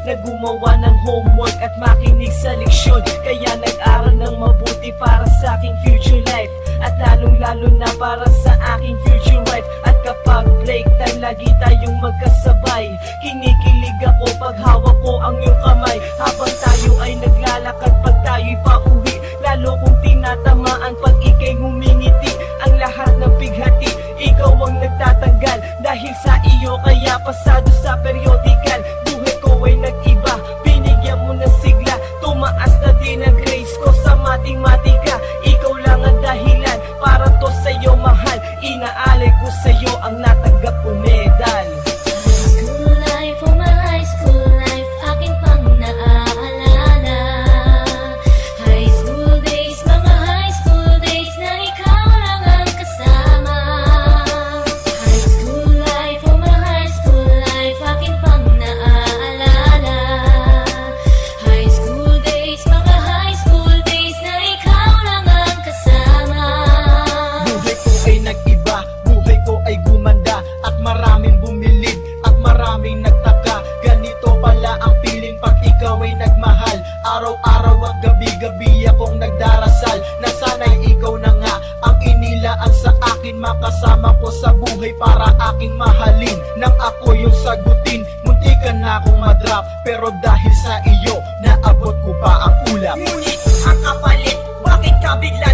na gumawa ng homework at makinig sa leksyon. Kaya nag-aral ng mabuti para sa aking future life, at lalong-lalo na para sa aking future wife. At kapag break time, lagi tayong magkasabay. Kinikilig ako pag hawak ko ang iyong kamay, habang tayo ay naglalakad pag tayo'y pauwi. Lalo kong tinatamaan pag ika'y ngumingiti. Ang lahat ng bighati, ikaw ang nagtatanggal. Dahil sa iyo kaya pasado sa periodical. Buhay ko ay nag-iba, binigyan mo ng sigla. Tumaas na din ang grades ko sa matematika. Ikaw lang ang dahilan para to sa'yo mahal. Inaalay ko sa'yo ang natanggap kong medal. School life, oh my high school life, aking pang naaalala. High school days, mga high school days na ikaw lang ang kasama. High school life, oh my high school life, aking pang naaalala. High school days, mga high school days na ikaw lang ang kasama. Buhay ko ay nag-iba, buhay ko ay gumanda, at maraming bumilid, at maraming nagtaka. Ganito pala ang feeling pag ikaw ay nagmahal. Araw-araw at gabi-gabi akong nagdarasal na sana'y ikaw na nga ang inilaan sa akin. Makasama ko sa buhay para aking mahalin. Nang ako yung sagutin, muntikan na akong madrop, pero dahil sa iyo, naabot ko pa ang ulap. Ngunit ang kapalit, bakit ka bigla